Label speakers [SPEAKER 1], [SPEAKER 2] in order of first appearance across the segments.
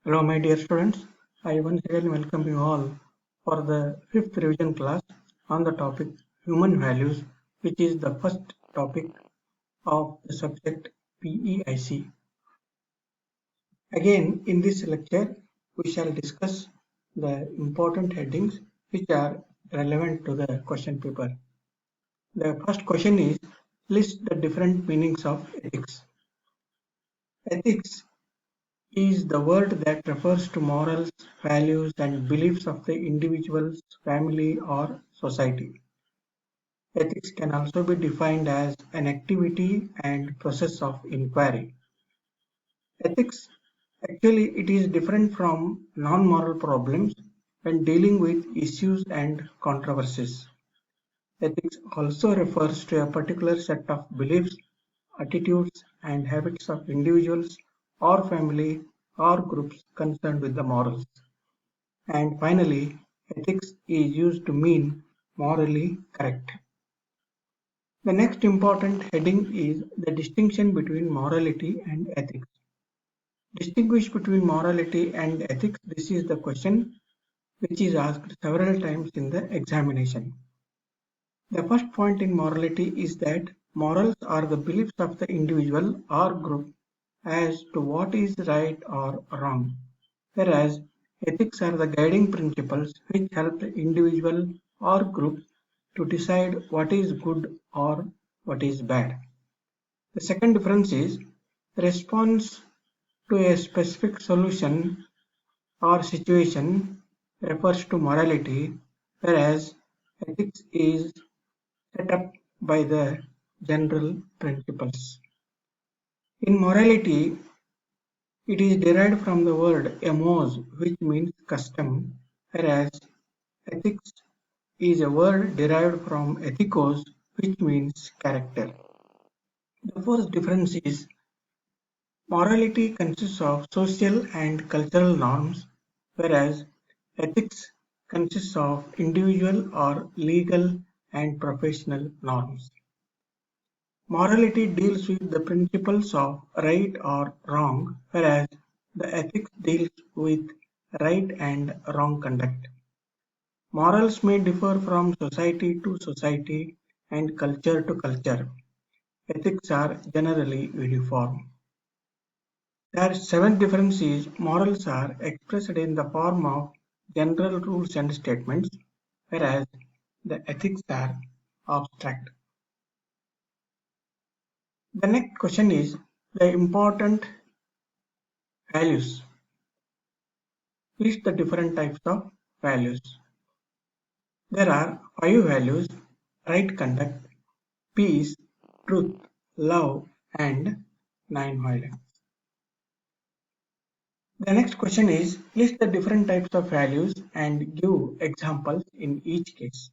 [SPEAKER 1] Hello, my dear students. I once again welcome you all for the fifth revision class on the topic human values, which is the first topic of the subject PEIC. Again, in this lecture, we shall discuss the important headings which are relevant to the question paper. The first question is list the different meanings of ethics. Ethics is the word that refers to morals, values, and beliefs of the individual's family or society. Ethics can also be defined as an activity and process of inquiry. Ethics actually it is different from non-moral problems when dealing with issues and controversies. Ethics also refers to a particular set of beliefs, attitudes, and habits of individuals or family or groups concerned with the morals. And finally, ethics is used to mean morally correct. The next important heading is the distinction between morality and ethics. Distinguish between morality and ethics. This is the question which is asked several times in the examination. The first point in morality is that morals are the beliefs of the individual or group as to what is right or wrong, whereas ethics are the guiding principles which help the individual or group to decide what is good or what is bad. The second difference is response to a specific solution or situation refers to morality, whereas ethics is set up by the general principles. In morality, it is derived from the word emos, which means custom, whereas ethics is a word derived from ethikos, which means character. The first difference is morality consists of social and cultural norms, whereas ethics consists of individual or legal and professional norms. Morality deals with the principles of right or wrong, whereas the ethics deals with right and wrong conduct. Morals may differ from society to society and culture to culture. Ethics are generally uniform. Their seventh difference is morals are expressed in the form of general rules and statements, whereas the ethics are abstract. The next question is the important values. List the different types of values. There are 5 values: right conduct, peace, truth, love, and non-violence. The next question is list the different types of values and give examples in each case.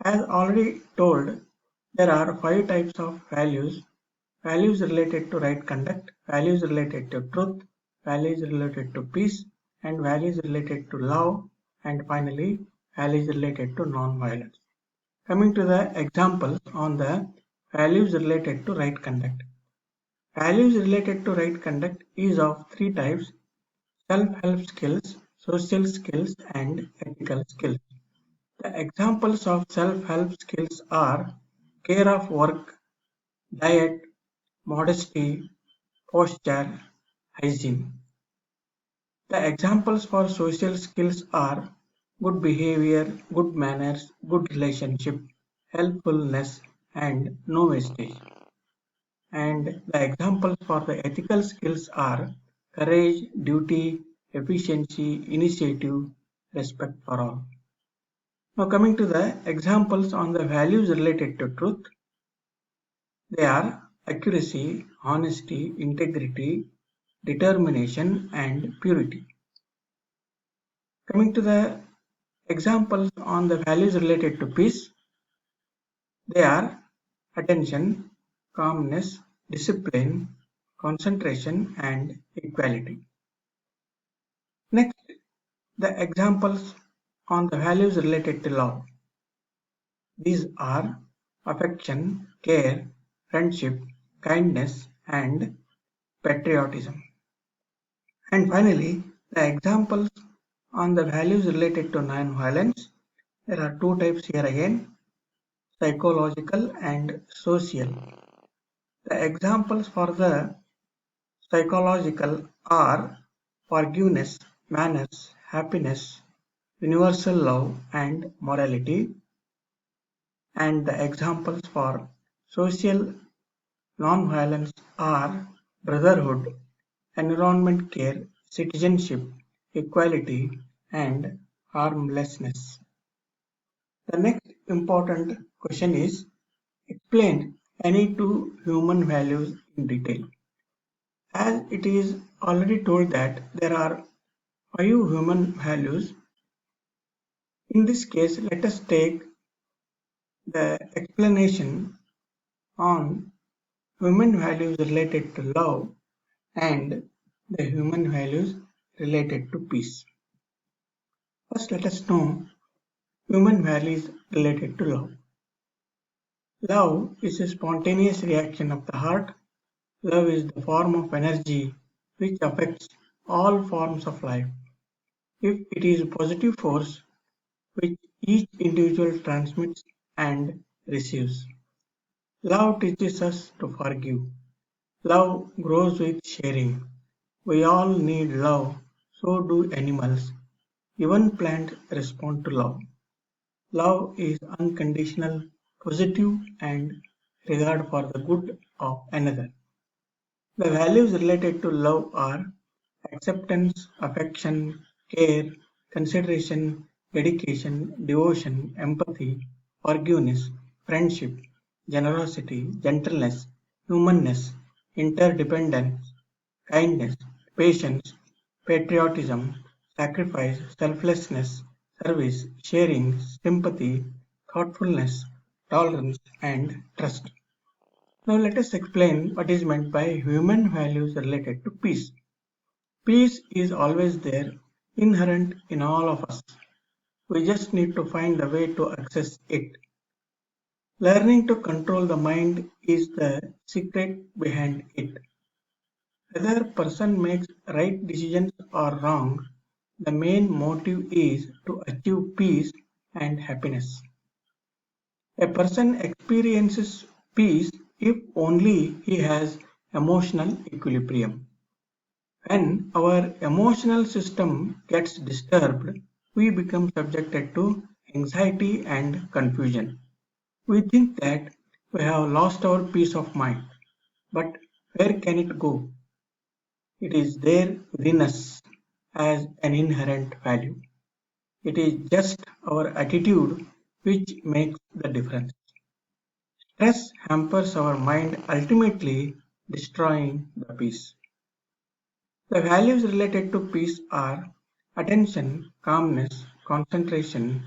[SPEAKER 1] As already told, there are 5 types of values: values related to right conduct, values related to truth, values related to peace, and values related to love, and finally values related to non-violence. Coming to the examples on the values related to right conduct. Values related to right conduct is of 3 types: self-help skills, social skills, and ethical skills. The examples of self-help skills are care of work, diet, modesty, posture, hygiene. The examples for social skills are good behavior, good manners, good relationship, helpfulness, and no wastage. And the examples for the ethical skills are courage, duty, efficiency, initiative, respect for all. Now coming to the examples on the values related to truth, they are accuracy, honesty, integrity, determination, and purity. Coming to the examples on the values related to peace, they are attention, calmness, discipline, concentration, and equality. Next, the examples on the values related to love. These are affection, care, friendship, kindness, and patriotism. And finally, The examples on the values related to non-violence, there are two types here again, psychological and social. The examples for the psychological are forgiveness, manners, happiness, universal love, and morality. And the examples for social non-violence are brotherhood, environment care, citizenship, equality, and harmlessness. The next important question is explain any two human values in detail. As it is already told that there are 5 human values, in this case let us take the explanation on human values related to love and the human values related to peace. First, let us know human values related to love. Love is a spontaneous reaction of the heart. Love is the form of energy which affects all forms of life. If it is a positive force which each individual transmits and receives. Love teaches us to forgive. Love grows with sharing. We all need love, so do animals. Even plants respond to love. Love is unconditional, positive, and regard for the good of another. The values related to love are acceptance, affection, care, consideration, dedication, devotion, empathy, forgiveness, friendship, generosity, gentleness, humanness, interdependence, kindness, patience, patriotism, sacrifice, selflessness, service, sharing, sympathy, thoughtfulness, tolerance, and trust. Now let us explain what is meant by human values related to peace. Peace is always there, inherent in all of us. We just need to find a way to access it. Learning to control the mind is the secret behind it. Whether a person makes right decisions or wrong, the main motive is to achieve peace and happiness. A person experiences peace if only he has emotional equilibrium. When our emotional system gets disturbed, we become subjected to anxiety and confusion. We think that we have lost our peace of mind, but where can it go? It is there within us as an inherent value. It is just our attitude which makes the difference. Stress hampers our mind, ultimately destroying the peace. The values related to peace are attention, calmness, concentration,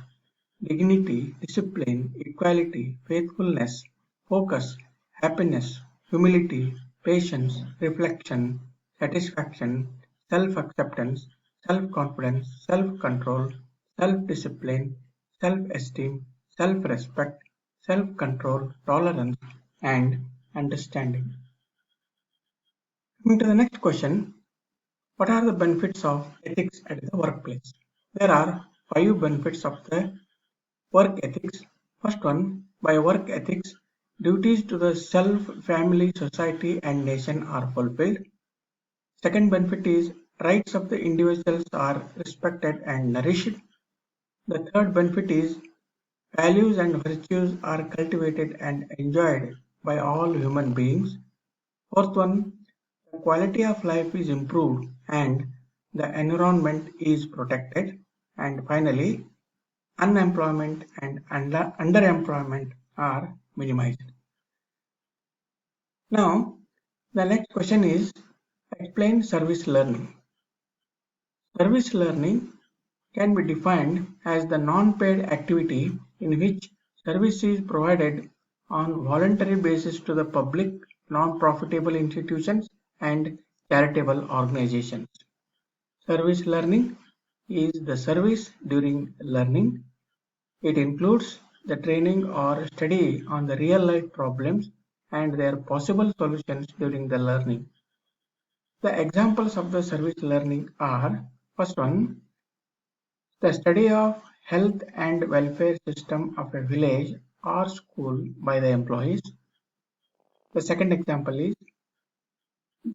[SPEAKER 1] dignity, discipline, equality, faithfulness, focus, happiness, humility, patience, reflection, satisfaction, self-acceptance, self-confidence, self-control, self-discipline, self-esteem, self-respect, self-control, tolerance, and understanding. Coming to the next question, what are the benefits of ethics at the workplace? There are 5 benefits of the work ethics. First one, by work ethics, duties to the self, family, society, and nation are fulfilled. Second benefit is rights of the individuals are respected and nourished. The third benefit is values and virtues are cultivated and enjoyed by all human beings. Fourth one, the quality of life is improved and the environment is protected. And finally, unemployment and underemployment are minimized. Now, the next question is explain service learning. Service learning can be defined as the non-paid activity in which service is provided on voluntary basis to the public, non-profitable institutions, and charitable organizations. Service learning is the service during learning. It includes the training or study on the real-life problems and their possible solutions during the learning. The examples of the service learning are First one, the study of health and welfare system of a village or school by the employees. The second example is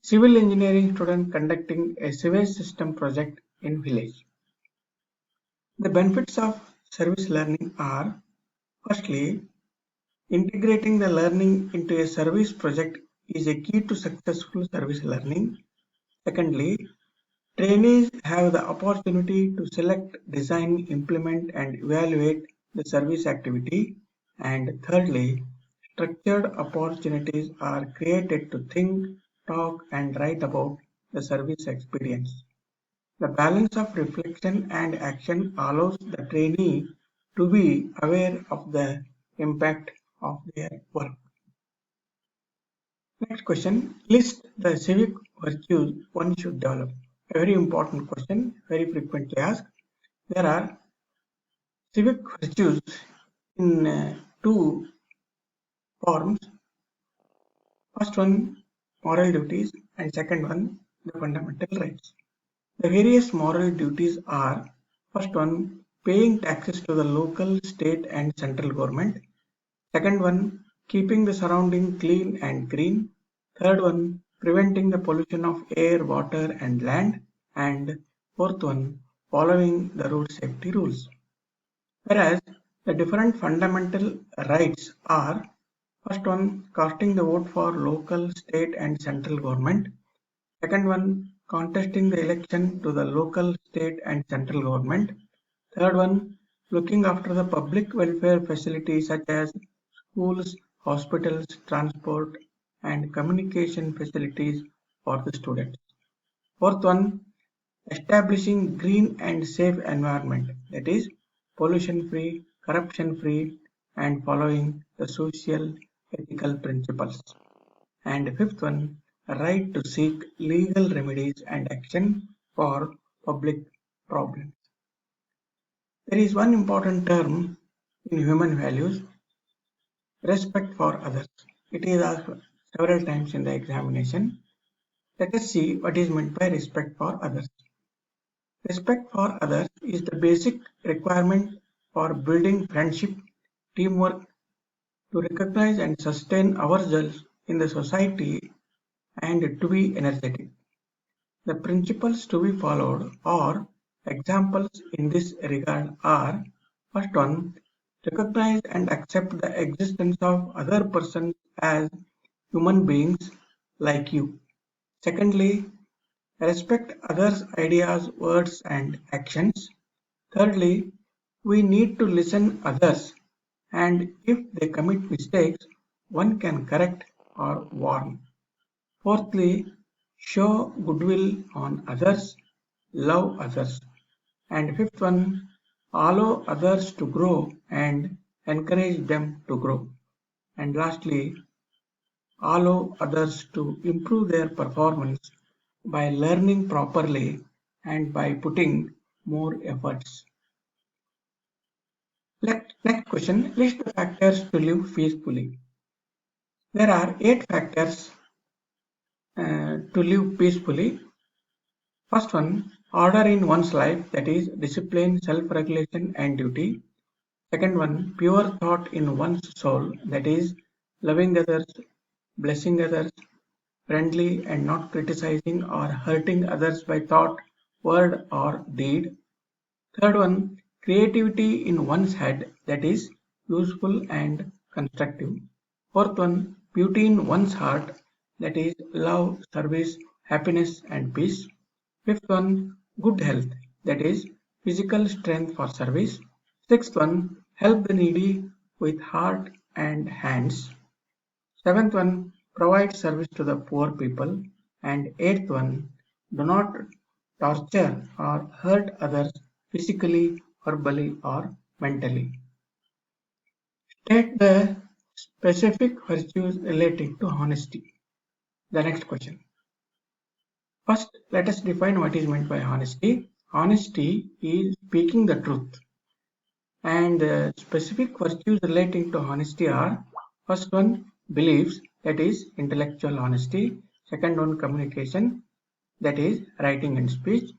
[SPEAKER 1] civil engineering student conducting a sewage system project in village. The benefits of service learning are, firstly, integrating the learning into a service project is a key to successful service learning. Secondly, trainees have the opportunity to select, design, implement, and evaluate the service activity. And thirdly, structured opportunities are created to think, talk, and write about the service experience. The balance of reflection and action allows the trainee to be aware of the impact of their work. Next question, list the civic virtues one should develop. A very important question, very frequently asked. There are civic virtues in two forms. First one, moral duties, and second one, the fundamental rights. The various moral duties are, first one, paying taxes to the local, state and central government. Second one, keeping the surrounding clean and green. Third one, preventing the pollution of air, water and land. And fourth one, following the road safety rules. Whereas the different fundamental rights are, first one, casting the vote for local, state and central government. Second one, contesting the election to the local, state and central government. Third one, looking after the public welfare facilities such as schools, hospitals, transport and communication facilities for the students. Fourth one, establishing green and safe environment, that is pollution free, corruption free and following the social ethical principles. And fifth one, right to seek legal remedies and action for public problems. There is one important term in human values, respect for others. It is asked several times in the examination. Let us see what is meant by respect for others. Respect for others is the basic requirement for building friendship, teamwork, to recognize and sustain ourselves in the society and to be energetic. The principles to be followed or examples in this regard are, first one, recognize and accept the existence of other persons as human beings like you. Secondly, respect others' ideas, words and actions. Thirdly, we need to listen others and if they commit mistakes, one can correct or warn. Fourthly, show goodwill on others, love others. And fifth one, allow others to grow and encourage them to grow. And lastly, allow others to improve their performance by learning properly and by putting more efforts. Next question, list the factors to live peacefully. There are 8 factors to live peacefully. First one, order in one's life, that is discipline, self-regulation and duty. Second one, pure thought in one's soul, that is loving others, blessing others, friendly and not criticizing or hurting others by thought, word or deed. Third one, creativity in one's head, that is useful and constructive. Fourth one, beauty in one's heart, that is love, service, happiness and peace. Fifth one, good health, that is physical strength for service. Sixth one, help the needy with heart and hands. Seventh one, provide service to the poor people. And eighth one, do not torture or hurt others physically, verbally or mentally. State the specific virtues relating to honesty. The next question. First, let us define what is meant by honesty. Honesty is speaking the truth. And the specific virtues relating to honesty are, first one, beliefs, that is intellectual honesty. Second one, communication, that is writing and speech.